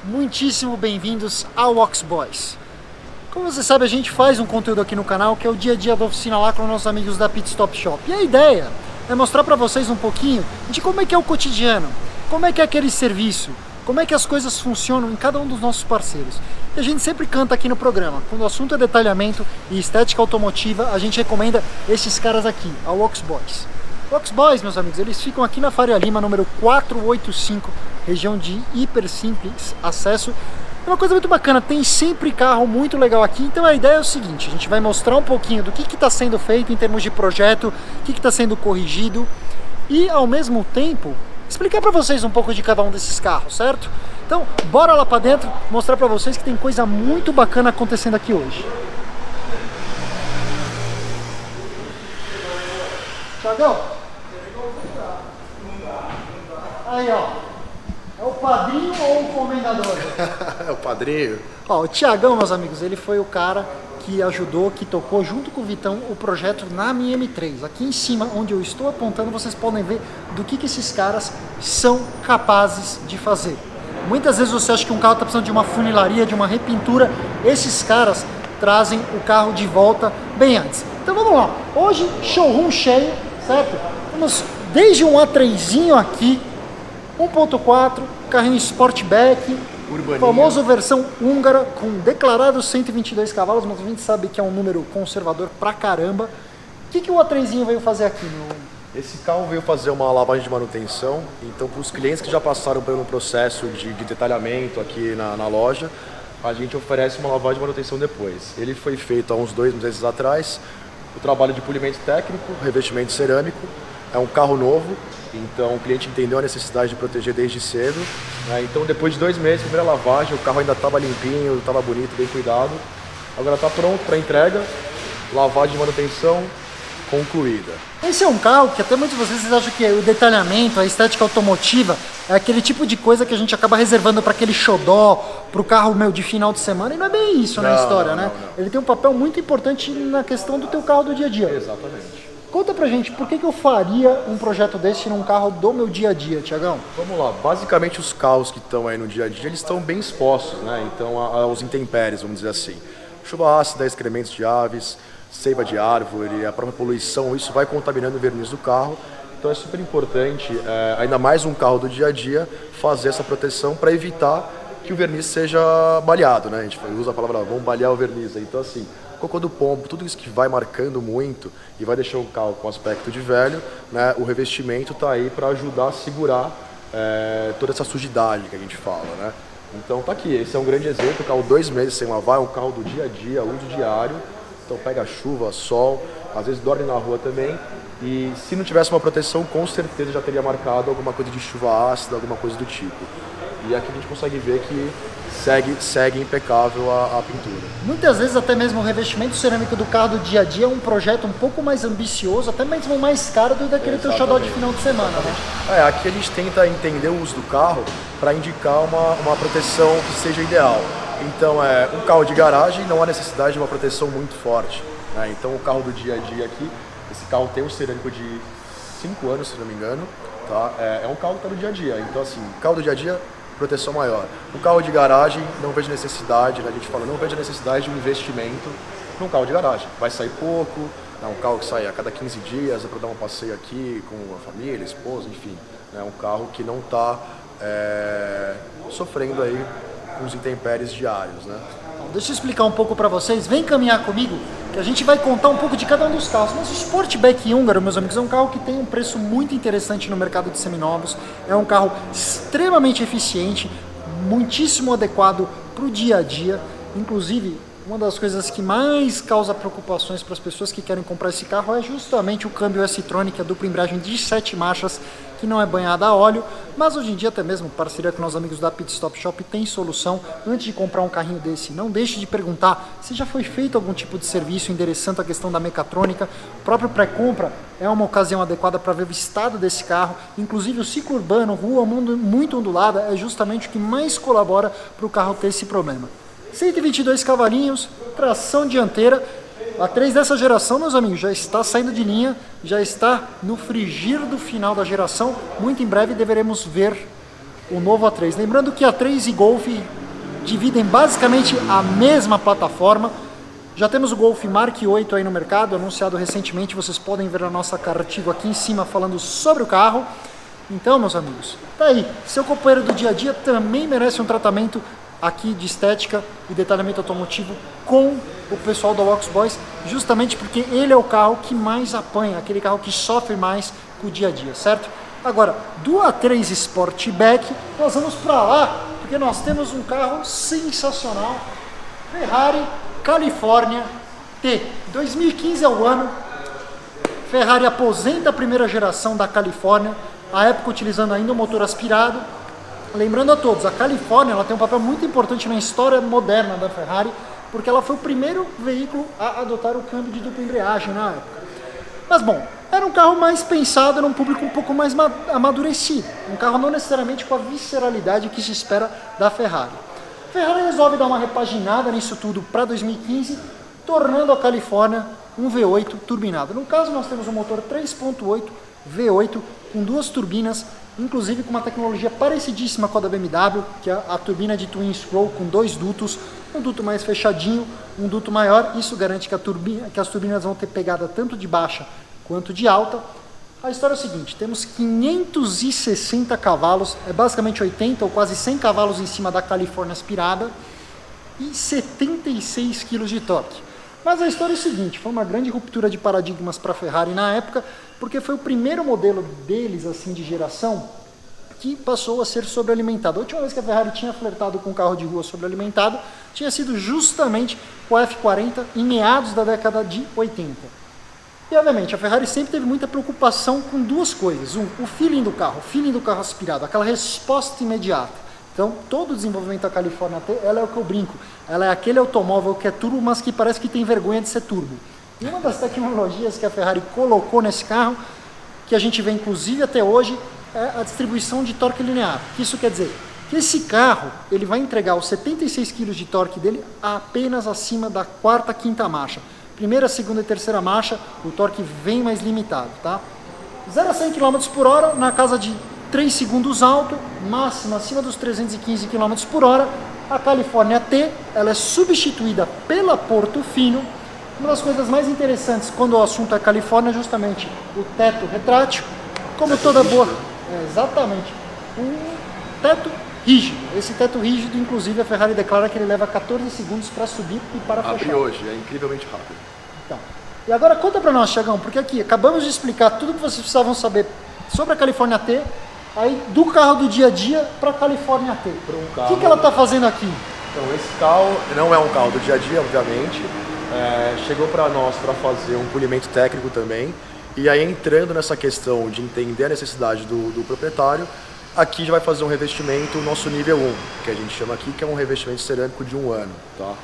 Muitíssimo bem-vindos ao Ox Boys. Como você sabe, a gente faz um conteúdo aqui no canal que é o dia a dia da oficina lá com os nossos amigos da Pit Stop Shop. E a ideia é mostrar para vocês um pouquinho de como é que é o cotidiano, como é que é aquele serviço, como é que as coisas funcionam em cada um dos nossos parceiros. E a gente sempre canta aqui no programa, quando o assunto é detalhamento e estética automotiva, a gente recomenda esses caras aqui, a Ox Boys. Ox Boys, meus amigos, eles ficam aqui na Faria Lima, número 485, região de hiper simples acesso. É uma coisa muito bacana, tem sempre carro muito legal aqui, então a ideia é o seguinte, a gente vai mostrar um pouquinho do que está sendo feito em termos de projeto, o que está sendo corrigido e, ao mesmo tempo, explicar para vocês um pouco de cada um desses carros, certo? Então, bora lá para dentro, mostrar para vocês que tem coisa muito bacana acontecendo aqui hoje. Thiagão? Aí, ó. É o padrinho ou o comendador? É o padrinho. Ó, o Thiagão, meus amigos, ele foi o cara que ajudou, que tocou junto com o Vitão o projeto na minha M3. Aqui em cima, onde eu estou apontando, vocês podem ver do que esses caras são capazes de fazer. Muitas vezes você acha que um carro está precisando de uma funilaria, de uma repintura. Esses caras trazem o carro de volta bem antes. Então vamos lá. Hoje, showroom cheio, certo? Temos desde um A3zinho aqui, 1.4, carrinho Sportback, Urbaninho. Famoso versão húngara com declarados 122 cavalos, mas a gente sabe que é um número conservador pra caramba. O que o A3zinho veio fazer aqui, meu? Esse carro veio fazer uma lavagem de manutenção, então para os clientes que já passaram pelo processo de detalhamento aqui na loja, a gente oferece uma lavagem de manutenção depois. Ele foi feito há uns 2 meses atrás, o trabalho de polimento técnico, revestimento cerâmico, é um carro novo, então o cliente entendeu a necessidade de proteger desde cedo, né? Então depois de 2 meses, primeira lavagem, o carro ainda estava limpinho, estava bonito, bem cuidado. Agora está pronto para entrega, lavagem de manutenção concluída. Esse é um carro que até muitos de vocês acham que o detalhamento, a estética automotiva é aquele tipo de coisa que a gente acaba reservando para aquele xodó, para o carro de final de semana, e não é bem isso na história, né? Não. Ele tem um papel muito importante na questão do teu carro do dia a dia. Exatamente. Conta pra gente, por que eu faria um projeto desse num carro do meu dia a dia, Thiagão? Vamos lá, basicamente os carros que estão aí no dia a dia, eles estão bem expostos, né? Então aos intempéries, vamos dizer assim. Chuva ácida, excrementos de aves, seiva de árvore, a própria poluição, isso vai contaminando o verniz do carro. Então é super importante, ainda mais um carro do dia a dia, fazer essa proteção para evitar que o verniz seja baleado, né? A gente usa a palavra, vamos balear o verniz. Então assim, cocô do pombo, tudo isso que vai marcando muito e vai deixar o carro com aspecto de velho, né? O revestimento está aí para ajudar a segurar toda essa sujidade que a gente fala, né? Então tá aqui, esse é um grande exemplo, o carro 2 meses sem lavar, é um carro do dia a dia, uso diário, então pega chuva, sol, às vezes dorme na rua também, e se não tivesse uma proteção, com certeza já teria marcado alguma coisa de chuva ácida, alguma coisa do tipo. E aqui a gente consegue ver que segue impecável a pintura. Muitas vezes até mesmo o revestimento cerâmico do carro do dia a dia é um projeto um pouco mais ambicioso, até mesmo mais caro do que daquele teu xodó de final de semana, né? Aqui a gente tenta entender o uso do carro para indicar uma proteção que seja ideal. Então, um carro de garagem não há necessidade de uma proteção muito forte, né? Então o carro do dia a dia aqui, esse carro tem um cerâmico de 5 anos, se não me engano, tá? É um carro que está no dia a dia, então assim, carro do dia a dia, proteção maior. Um carro de garagem, não vejo necessidade, né? A gente fala, não vejo necessidade de um investimento num carro de garagem. Vai sair pouco, é um carro que sai a cada 15 dias, é para dar um passeio aqui com a família, a esposa, enfim. É um carro que não está sofrendo aí com os intempéries diários, né? Deixa eu explicar um pouco para vocês, vem caminhar comigo, que a gente vai contar um pouco de cada um dos carros. Mas o Sportback húngaro, meus amigos, é um carro que tem um preço muito interessante no mercado de seminovos, é um carro extremamente eficiente, muitíssimo adequado para o dia a dia, inclusive uma das coisas que mais causa preocupações para as pessoas que querem comprar esse carro é justamente o câmbio S-Tronic, a dupla embreagem de 7 marchas, que não é banhada a óleo, mas hoje em dia até mesmo parceria com nossos amigos da Pit Stop Shop tem solução. Antes de comprar um carrinho desse, não deixe de perguntar se já foi feito algum tipo de serviço endereçando a questão da mecatrônica. O próprio pré-compra é uma ocasião adequada para ver o estado desse carro, inclusive o ciclo urbano, rua muito ondulada, é justamente o que mais colabora para o carro ter esse problema. 122 cavalinhos, tração dianteira. A 3 dessa geração, meus amigos, já está saindo de linha, já está no frigir do final da geração. Muito em breve deveremos ver o novo A3. Lembrando que A3 e Golf dividem basicamente a mesma plataforma. Já temos o Golf Mark 8 aí no mercado, anunciado recentemente. Vocês podem ver a nossa artigo aqui em cima falando sobre o carro. Então, meus amigos, tá aí. Seu companheiro do dia a dia também merece um tratamento aqui de estética e detalhamento automotivo com o pessoal da Walks Boys, justamente porque ele é o carro que mais apanha, aquele carro que sofre mais com o dia a dia, certo? Agora, do A3 Sportback, nós vamos para lá, porque nós temos um carro sensacional, Ferrari California T. 2015 é o ano, Ferrari aposenta a primeira geração da California, à época utilizando ainda o motor aspirado. Lembrando a todos, a California ela tem um papel muito importante na história moderna da Ferrari, porque ela foi o primeiro veículo a adotar o câmbio de dupla embreagem na época. Mas bom, era um carro mais pensado num público um pouco mais amadurecido, um carro não necessariamente com a visceralidade que se espera da Ferrari. A Ferrari resolve dar uma repaginada nisso tudo para 2015, tornando a California um V8 turbinado. No caso, nós temos um motor 3.8 V8 com duas turbinas, inclusive com uma tecnologia parecidíssima com a da BMW, que é a turbina de Twin Scroll com 2 dutos, um duto mais fechadinho, um duto maior. Isso garante que as turbinas vão ter pegada tanto de baixa quanto de alta. A história é o seguinte, temos 560 cavalos, é basicamente 80 ou quase 100 cavalos em cima da California aspirada e 76 kg de torque. Mas a história é o seguinte, foi uma grande ruptura de paradigmas para a Ferrari na época, porque foi o primeiro modelo deles, assim, de geração, que passou a ser sobrealimentado. A última vez que a Ferrari tinha flertado com um carro de rua sobrealimentado, tinha sido justamente com a F40 em meados da década de 80. E, obviamente, a Ferrari sempre teve muita preocupação com duas coisas. O feeling do carro aspirado, aquela resposta imediata. Então, todo o desenvolvimento da California T, ela é o que eu brinco. Ela é aquele automóvel que é turbo, mas que parece que tem vergonha de ser turbo. E uma das tecnologias que a Ferrari colocou nesse carro, que a gente vê inclusive até hoje, é a distribuição de torque linear. Isso quer dizer que esse carro ele vai entregar os 76 kg de torque dele apenas acima da quarta, quinta marcha. Primeira, segunda e terceira marcha, o torque vem mais limitado, tá? 0 a 100 km por hora na casa de 3 segundos alto, máxima acima dos 315 km por hora. A California T ela é substituída pela Portofino. Uma das coisas mais interessantes quando o assunto é Califórnia é justamente o teto retrátil, como toda boa... exatamente, um teto rígido. Esse teto rígido, inclusive, a Ferrari declara que ele leva 14 segundos para subir e para fechar. Abre hoje, é incrivelmente rápido. Então, e agora conta para nós, Thiagão, porque aqui acabamos de explicar tudo que vocês precisavam saber sobre a California T, aí do carro do dia a dia para a California T. O que ela está fazendo aqui? Então, esse carro não é um carro do dia a dia, obviamente. Chegou para nós para fazer um polimento técnico também. E aí, entrando nessa questão de entender a necessidade do proprietário, aqui já vai fazer um revestimento nosso nível 1, que a gente chama aqui, que é um revestimento cerâmico de 1 ano. Tá?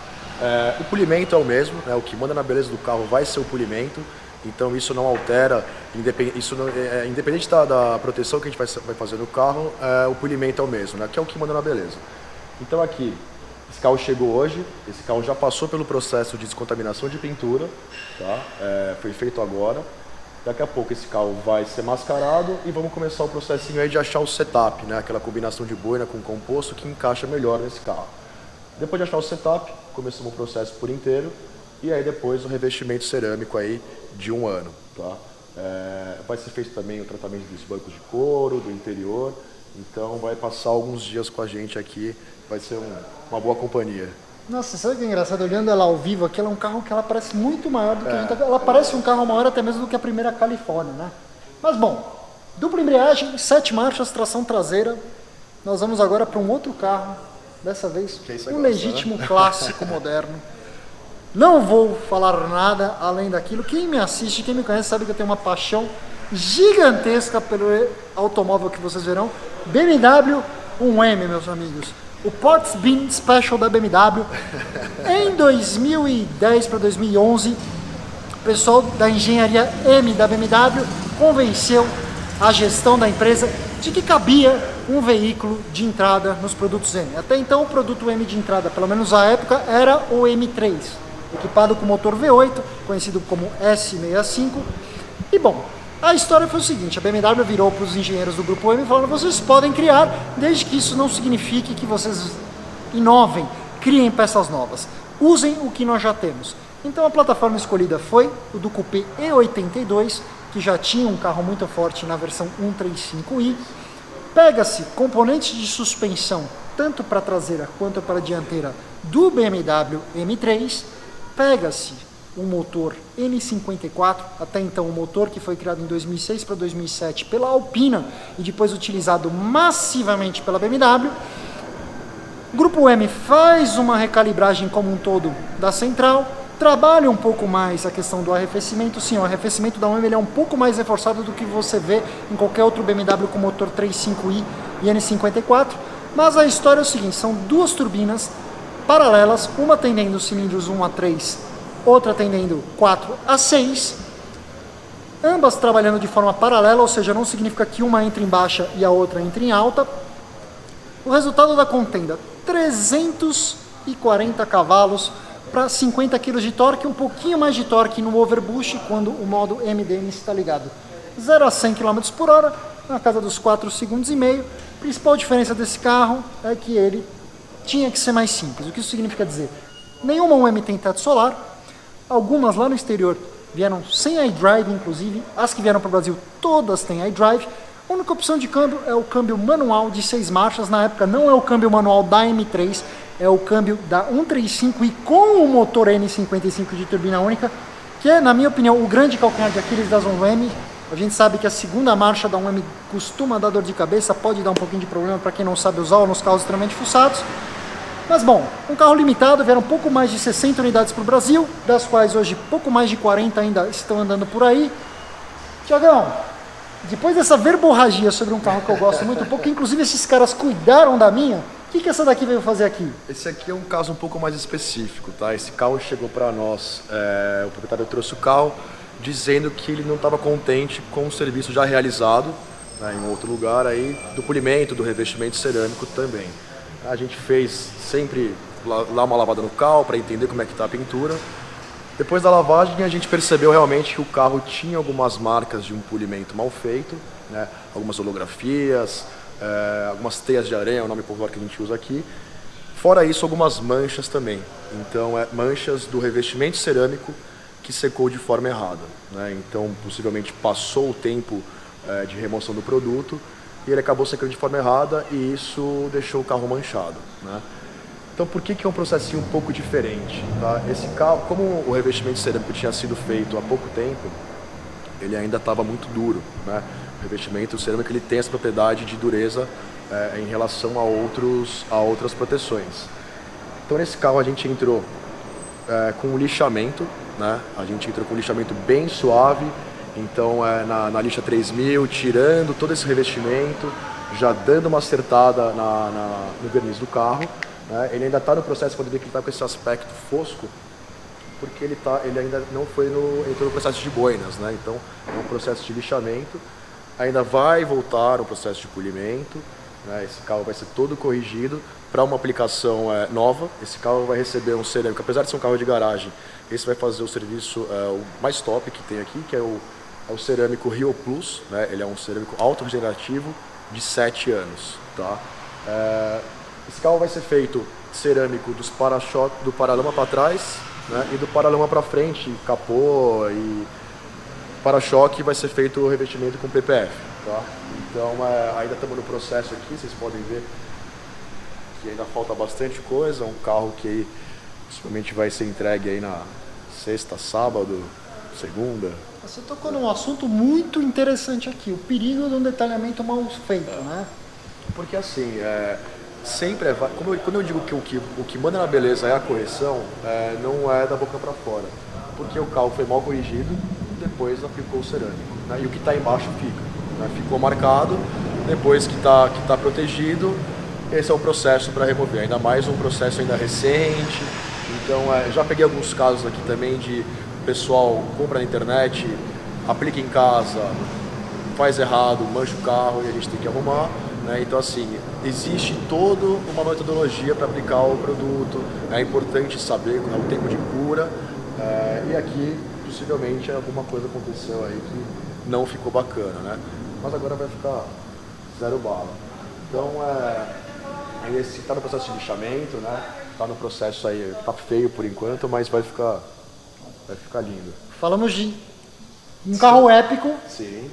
O polimento é o mesmo, né? O que manda na beleza do carro vai ser o polimento. Então isso não altera, independente da proteção que a gente vai fazer no carro, o polimento é o mesmo, né? Que é o que manda na beleza. Então aqui, esse carro chegou hoje, esse carro já passou pelo processo de descontaminação de pintura, tá? Foi feito agora. Daqui a pouco esse carro vai ser mascarado e vamos começar o processinho aí de achar o setup, né? Aquela combinação de boina com composto que encaixa melhor nesse carro. Depois de achar o setup, começamos o processo por inteiro. E aí depois o revestimento cerâmico aí de 1 ano, tá? Vai ser feito também o tratamento dos bancos de couro, do interior. Então vai passar alguns dias com a gente aqui, vai ser uma boa companhia. Nossa, sabe o que é engraçado? Olhando ela ao vivo aqui, ela é um carro que ela parece muito maior do que a gente... Ela parece um carro maior até mesmo do que a primeira California, né? Mas bom, dupla embreagem, 7 marchas, tração traseira. Nós vamos agora para um outro carro, dessa vez um legítimo clássico moderno. Não vou falar nada além daquilo. Quem me assiste, quem me conhece sabe que eu tenho uma paixão gigantesca pelo automóvel que vocês verão. BMW 1M, meus amigos. O Ports Bean Special da BMW. Em 2010 para 2011, o pessoal da engenharia M da BMW convenceu a gestão da empresa de que cabia um veículo de entrada nos produtos M. Até então, o produto M de entrada, pelo menos à época, era o M3, equipado com motor V8, conhecido como S65. E bom, a história foi o seguinte: a BMW virou para os engenheiros do grupo M e falou: vocês podem criar, desde que isso não signifique que vocês inovem, criem peças novas, usem o que nós já temos. Então a plataforma escolhida foi o do Coupé E82, que já tinha um carro muito forte na versão 135i. Pega-se componentes de suspensão, tanto para a traseira quanto para a dianteira, do BMW M3. Pega-se um motor N54, até então um motor que foi criado em 2006 para 2007 pela Alpina e depois utilizado massivamente pela BMW. O Grupo M faz uma recalibragem como um todo da central, trabalha um pouco mais a questão do arrefecimento. Sim, o arrefecimento da 1M ele é um pouco mais reforçado do que você vê em qualquer outro BMW com motor 3.5i e N54, mas a história é o seguinte: são duas turbinas paralelas, uma atendendo cilindros 1 a 3, outra atendendo 4 a 6, ambas trabalhando de forma paralela, ou seja, não significa que uma entre em baixa e a outra entre em alta. O resultado da contenda: 340 cavalos para 50 kg de torque, um pouquinho mais de torque no overboost quando o modo MDM está ligado. 0 a 100 km por hora, na casa dos 4 segundos e meio. A principal diferença desse carro é que ele tinha que ser mais simples. O que isso significa dizer? Nenhuma 1M tem teto solar, algumas lá no exterior vieram sem iDrive, inclusive, as que vieram para o Brasil todas têm iDrive. A única opção de câmbio é o câmbio manual de 6 marchas, na época não é o câmbio manual da M3, é o câmbio da 135i com o motor N55 de turbina única, que é, na minha opinião, o grande calcanhar de Aquiles das 1M. A gente sabe que a segunda marcha da 1M costuma dar dor de cabeça, pode dar um pouquinho de problema para quem não sabe usar ou nos carros extremamente fuçados. Mas bom, um carro limitado, vieram pouco mais de 60 unidades para o Brasil, das quais hoje pouco mais de 40 ainda estão andando por aí. Tiagão, depois dessa verborragia sobre um carro que eu gosto muito pouco, que inclusive esses caras cuidaram da minha, o que essa daqui veio fazer aqui? Esse aqui é um caso um pouco mais específico, tá? Esse carro chegou para nós, o proprietário trouxe o carro dizendo que ele não estava contente com o serviço já realizado, né, em outro lugar aí, do polimento, do revestimento cerâmico também. A gente fez sempre lá uma lavada no carro para entender como é que está a pintura. Depois da lavagem a gente percebeu realmente que o carro tinha algumas marcas de um polimento mal feito, né, algumas holografias, algumas teias de aranha, é o nome popular que a gente usa aqui. Fora isso, algumas manchas também. Então, manchas do revestimento cerâmico que secou de forma errada, né? Então, possivelmente passou o tempo de remoção do produto e ele acabou secando de forma errada e isso deixou o carro manchado, né? Então, por que é um processinho um pouco diferente? Tá? Esse carro, como o revestimento cerâmico tinha sido feito há pouco tempo, ele ainda estava muito duro, né? O revestimento cerâmico ele tem essa propriedade de dureza em relação a outras proteções. Então, nesse carro a gente entrou com um lixamento, né? A gente entrou com um lixamento bem suave, então na lixa 3000, tirando todo esse revestimento, já dando uma acertada no verniz do carro. Né? Ele ainda está no processo, quando vê que ele está com esse aspecto fosco, porque ele ainda não entrou no processo de boinas, né? Então é um processo de lixamento, ainda vai voltar o processo de polimento, né? Esse carro vai ser todo corrigido para uma aplicação nova. Esse carro vai receber um cerâmico, apesar de ser um carro de garagem, esse vai fazer o serviço o mais top que tem aqui, que é o cerâmico Rio Plus, né? Ele é um cerâmico auto-regenerativo de 7 anos, tá? Esse carro vai ser feito cerâmico dos para-choques, do paralama para trás, né, e do paralama para frente, capô e para-choque vai ser feito o revestimento com PPF. Tá? Então ainda estamos no processo aqui, vocês podem ver que ainda falta bastante coisa. Um carro que possivelmente vai ser entregue aí na sexta, sábado, segunda. Você tocou num assunto muito interessante aqui, o perigo de um detalhamento mal feito, né? Porque assim, sempre quando eu digo que o que manda na beleza é a correção, não é da boca para fora, porque o carro foi mal corrigido, depois aplicou o cerâmico, né? E o que está embaixo fica, né? Ficou marcado, depois que tá protegido, esse é o processo para remover, ainda mais um processo ainda recente. Então, já peguei alguns casos aqui também de pessoal compra na internet, aplica em casa, faz errado, mancha o carro e a gente tem que arrumar, né? Então, assim, existe toda uma metodologia para aplicar o produto, é importante saber o tempo de cura, e aqui, possivelmente, alguma coisa aconteceu aí que não ficou bacana, né? Mas agora vai ficar zero bala. Então, esse está no processo de lixamento, né? Está no processo aí, tá feio por enquanto, mas vai ficar lindo. Falamos de um carro épico. Sim.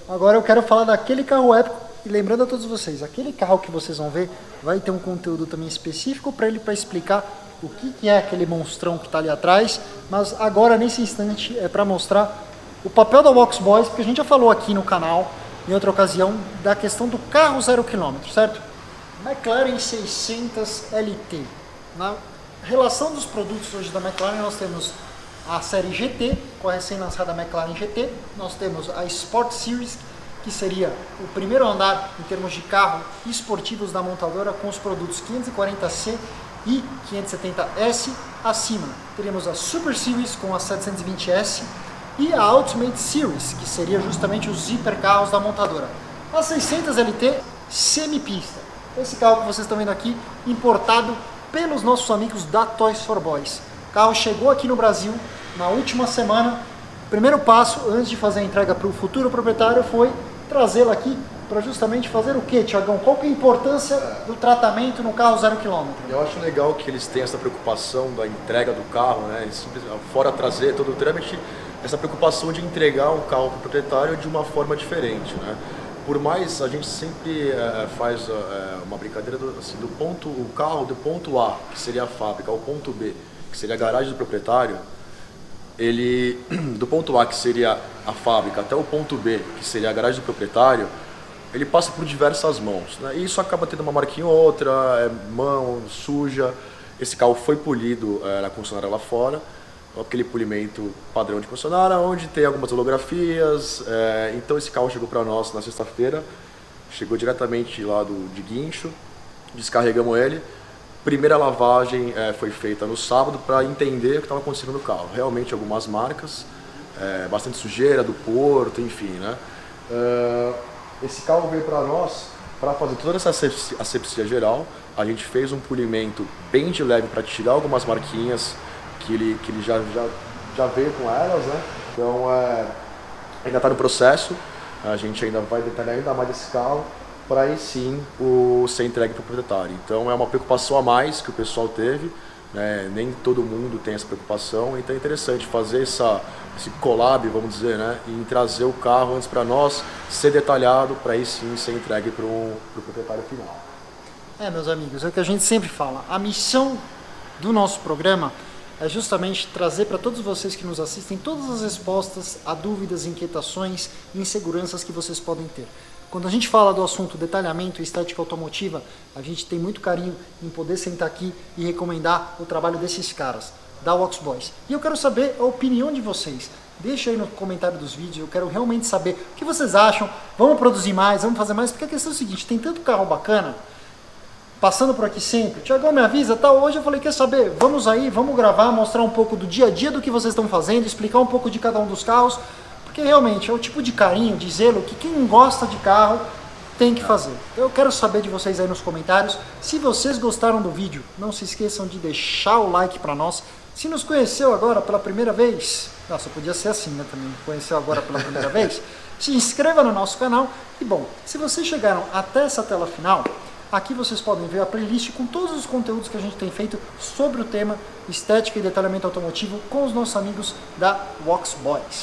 Agora eu quero falar daquele carro épico. E lembrando a todos vocês, aquele carro que vocês vão ver vai ter um conteúdo também específico para ele, para explicar o que é aquele monstrão que está ali atrás. Mas agora, nesse instante, é para mostrar o papel da Walks Boys, porque a gente já falou aqui no canal, em outra ocasião, da questão do carro 0 km, certo? McLaren 600 LT. Na relação dos produtos hoje da McLaren, nós temos a série GT, com a recém-lançada McLaren GT. Nós temos a Sport Series, que seria o primeiro andar em termos de carro esportivos da montadora, com os produtos 540C e 570S. Acima, teremos a Super Series com a 720S e a Ultimate Series, que seria justamente os hipercarros da montadora. A 600 LT semipista. Esse carro que vocês estão vendo aqui, importado pelos nossos amigos da Toys for Boys. O carro chegou aqui no Brasil na última semana. O primeiro passo, antes de fazer a entrega para o futuro proprietário, foi trazê-lo aqui para justamente fazer o quê, Thiagão? Qual que é a importância do tratamento no carro 0 km? Eu acho legal que eles têm essa preocupação da entrega do carro, né? Fora trazer todo o trâmite, essa preocupação de entregar o carro para o proprietário de uma forma diferente, né? Por mais, a gente sempre faz uma brincadeira assim, o carro do ponto A, que seria a fábrica, ao ponto B, que seria a garagem do proprietário, ele, do ponto A, que seria a fábrica, até o ponto B, que seria a garagem do proprietário, ele passa por diversas mãos, né? E isso acaba tendo uma marquinha ou outra, mão suja. Esse carro foi polido na concessionária lá fora, aquele polimento padrão de concessionária, onde tem algumas holografias. Então esse carro chegou para nós na sexta-feira, chegou diretamente lá de guincho, descarregamos ele. Primeira lavagem foi feita no sábado para entender o que estava acontecendo no carro. Realmente algumas marcas, bastante sujeira do porto, enfim, né? Esse carro veio para nós para fazer toda essa asepsia geral. A gente fez um polimento bem de leve para tirar algumas marquinhas que ele já veio com elas, né? Então ainda está no processo. A gente ainda vai detalhar ainda mais esse carro para aí sim ser entregue para o proprietário. Então é uma preocupação a mais que o pessoal teve, né? Nem todo mundo tem essa preocupação, então é interessante fazer esse collab, vamos dizer, né? E trazer o carro antes para nós, ser detalhado para aí sim ser entregue para o proprietário final. Meus amigos, é o que a gente sempre fala. A missão do nosso programa é justamente trazer para todos vocês que nos assistem todas as respostas a dúvidas, inquietações e inseguranças que vocês podem ter. Quando a gente fala do assunto detalhamento e estética automotiva, a gente tem muito carinho em poder sentar aqui e recomendar o trabalho desses caras, da Walks Boys. E eu quero saber a opinião de vocês. Deixa aí no comentário dos vídeos, eu quero realmente saber o que vocês acham. Vamos produzir mais, vamos fazer mais, porque a questão é o seguinte, tem tanto carro bacana passando por aqui sempre. Thiagão, me avisa, tal. Hoje eu falei, quer saber? Vamos aí, vamos gravar, mostrar um pouco do dia a dia do que vocês estão fazendo, explicar um pouco de cada um dos carros, porque realmente é o tipo de carinho, de zelo que quem gosta de carro tem que fazer. Eu quero saber de vocês aí nos comentários. Se vocês gostaram do vídeo, não se esqueçam de deixar o like para nós. Se nos conheceu agora pela primeira vez, nossa, podia ser assim, né, também, conheceu agora pela primeira vez, se inscreva no nosso canal. E bom, se vocês chegaram até essa tela final, aqui vocês podem ver a playlist com todos os conteúdos que a gente tem feito sobre o tema estética e detalhamento automotivo com os nossos amigos da Walks Boys.